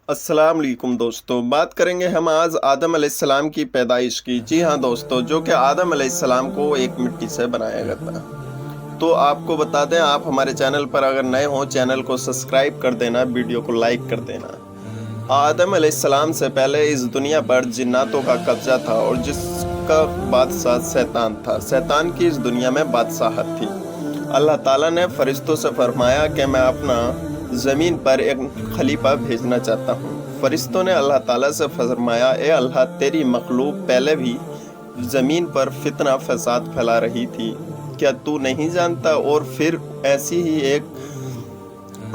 अस्सलाम वालेकुम दोस्तों, बात करेंगे हम आज आदम अलैहिस्सलाम की पैदाइश की। जी हाँ दोस्तों, जो कि आदम अलैहिस्सलाम को एक मिट्टी से बनाया गया था। तो आपको बता दें, आप हमारे चैनल पर अगर नए हों, चैनल को सब्सक्राइब कर देना, वीडियो को लाइक कर देना। आदम अलैहिस्सलाम से पहले इस दुनिया पर जिन्नातों का कब्जा था और जिसका बादशाह शैतान था। शैतान की इस दुनिया में बादशाहत थी। अल्लाह ताला ने फरिश्तों से फरमाया कि मैं अपना ज़मीन पर एक खलीफा भेजना चाहता हूँ। फरिश्तों ने अल्लाह ताला से फरमाया, ए अल्लाह, तेरी मखलूक पहले भी ज़मीन पर फितना फसाद फैला रही थी, क्या तू नहीं जानता? और फिर ऐसी ही एक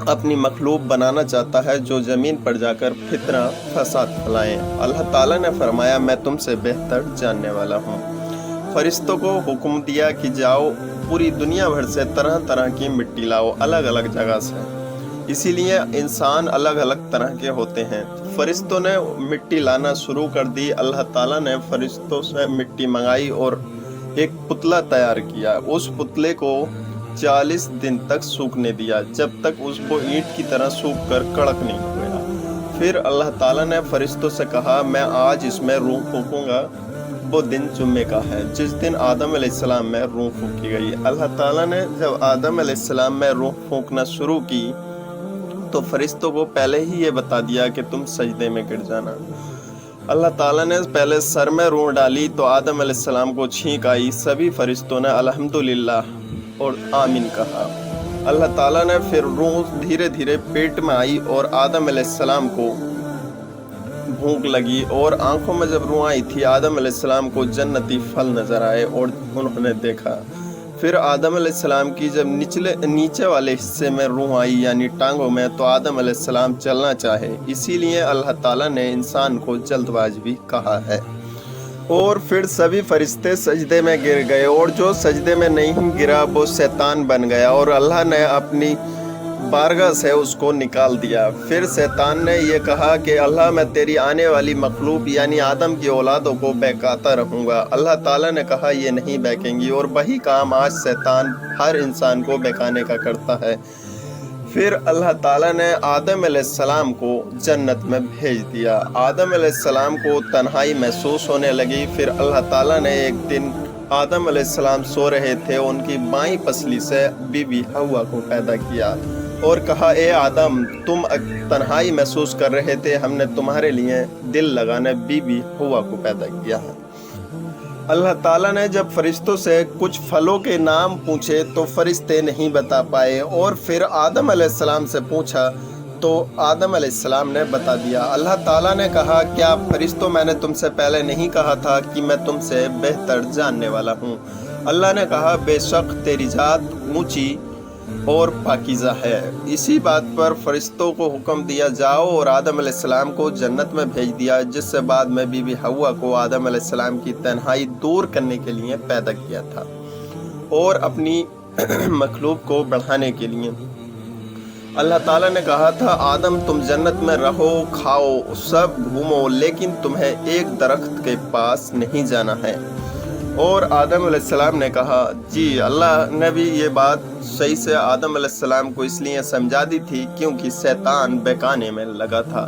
अपनी मखलूक बनाना चाहता है जो ज़मीन पर जाकर फितना फसाद फैलाए। अल्लाह ताला ने फरमाया, मैं तुमसे बेहतर जानने वाला हूँ। फरिश्तों को हुक्म दिया कि जाओ, पूरी दुनिया भर से तरह तरह की मिट्टी लाओ, अलग अलग जगह से। इसीलिए इंसान अलग अलग तरह के होते हैं। फरिश्तों ने मिट्टी लाना शुरू कर दी। अल्लाह ताला ने फरिश्तों से मिट्टी मंगाई और एक पुतला तैयार किया। उस पुतले को 40 दिन तक सूखने दिया, जब तक उसको ईंट की तरह सूख कर कड़क नहीं हो गया। फिर अल्लाह ताला ने फरिश्तों से कहा, मैं आज इसमें रूह फूंकूंगा। वो दिन जुम्मे का है जिस दिन आदम अलैहिस्सलाम में रूह फूंकी गई। अल्लाह ताला ने जब आदम अलैहिस्सलाम में रूह फूंकना शुरू की तो फरिश्तों को पहले ही ये बता दिया कि तुम सजदे में गिर जाना। अल्लाह ताला ने पहले सर में रूह डाली तो आदम अलैहिस्सलाम को छींक आई। सभी फरिश्तों ने अल्हम्दुलिल्लाह और आमीन कहा। अल्लाह ताला ने फिर रूह धीरे धीरे पेट में आई और आदम अलैहिस्सलाम को भूख लगी और आंखों में जब रूह आई थी, आदम अलैहिस्सलाम को जन्नती फल नजर आए और उन्होंने देखा। फिर आदम अलैहिस्सलाम की जब नीचे वाले हिस्से में रूह आई यानी टांगों में, तो आदम अलैहिस्सलाम चलना चाहे। इसीलिए अल्लाह ताला ने इंसान को जल्दबाज भी कहा है। और फिर सभी फरिश्ते सजदे में गिर गए और जो सजदे में नहीं गिरा वो शैतान बन गया और अल्लाह ने अपनी बारगाह से उसको निकाल दिया। फिर शैतान ने यह कहा कि अल्लाह, मैं तेरी आने वाली मखलूक यानी आदम की औलादों को बहकाता रहूँगा। अल्लाह ताला ने कहा, ये नहीं बहकेंगी। और वही काम आज शैतान हर इंसान को बहकाने का करता है। फिर अल्लाह ताला ने आदम अलैहिस्सलाम को जन्नत में भेज दिया। आदम अलैहिस्सलाम को तन्हाई महसूस होने लगी। फिर अल्लाह ताला ने एक दिन आदम अलैहिस्सलाम सो रहे थे, उनकी बाईं पसली से बीबी हव्वा को पैदा किया और कहा, ए आदम, तुम तन्हाई महसूस कर रहे थे, हमने तुम्हारे लिए दिल लगाने बीबी हव्वा को पैदा किया है। अल्लाह ताला ने जब फरिश्तों से कुछ फलों के नाम पूछे तो फरिश्ते नहीं बता पाए और फिर आदम अलैहिस्सलाम से पूछा तो आदम अलैहिस्सलाम ने बता दिया। अल्लाह ताला ने कहा, क्या फरिश्तों, मैंने तुमसे पहले नहीं कहा था कि मैं तुमसे बेहतर जानने वाला हूँ? अल्लाह ने कहा, बेशक तेरी जात ऊंची और पाकीज़ा है। इसी बात पर फरिश्तों को हुक्म दिया, जाओ, और आदम अलैहिस्सलाम को जन्नत में भेज दिया, जिससे बाद में बीबी हव्वा को आदम अलैहिस्सलाम की तन्हाई दूर करने के लिए पैदा किया था और अपनी मखलूक को बढ़ाने के लिए। अल्लाह ताला ने कहा था, आदम, तुम जन्नत में रहो, खाओ, सब घूमो, लेकिन तुम्हें एक दरख्त के पास नहीं जाना है। और आदम अलैहिस्सलाम ने कहा, जी। अल्लाह ने भी ये बात सही से आदम अलैहिस्सलाम को इसलिए समझा दी थी क्योंकि शैतान बहकाने में लगा था।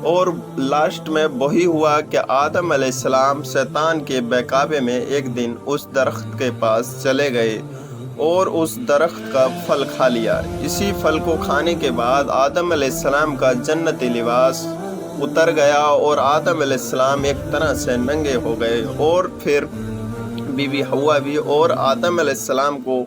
और लास्ट में वही हुआ कि आदम अलैहिस्सलाम शैतान के बहकावे में एक दिन उस दरख्त के पास चले गए और उस दरख्त का फल खा लिया। इसी फल को खाने के बाद आदम अलैहिस्सलाम का जन्नती लिबास उतर गया और आदम अलैहिस्सलाम एक तरह से नंगे हो गए। और फिर बीबी हव्वा भी। और आदम अलैहिस्सलाम को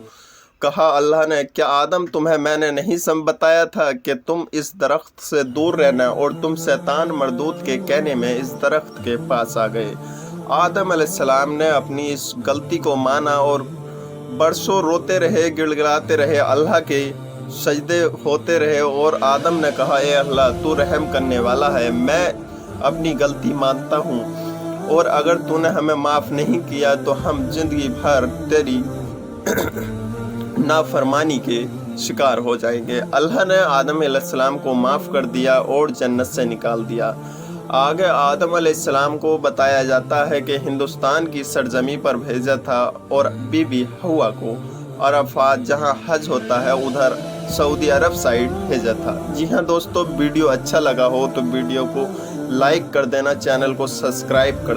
कहा अल्लाह ने, क्या आदम, तुम्हें मैंने नहीं बताया था कि तुम इस दरख्त से दूर रहना? और तुम शैतान मरदूत के कहने में इस दरख्त के पास आ गए। आदम अलैहिस्सलाम ने अपनी इस गलती को माना और बरसों रोते रहे, गिड़गिड़ाते रहे, अल्लाह के सजदे होते रहे। और आदम ने कहा, ए अल्लाह, तू रहम करने वाला है, मैं अपनी गलती मानता हूँ और अगर तूने हमें माफ़ नहीं किया तो हम जिंदगी भर तेरी नाफरमानी के शिकार हो जाएंगे। अल्लाह ने आदम अलैहिस्सलाम को माफ़ कर दिया और जन्नत से निकाल दिया। आगे आदम अलैहिस्सलाम को बताया जाता है कि हिंदुस्तान की सरजमी पर भेजा था और बीबी हव्वा को अरफात, जहाँ हज होता है, उधर सऊदी अरब साइड भेजा था। जी हाँ दोस्तों, वीडियो अच्छा लगा हो तो वीडियो को लाइक कर देना, चैनल को सब्सक्राइब कर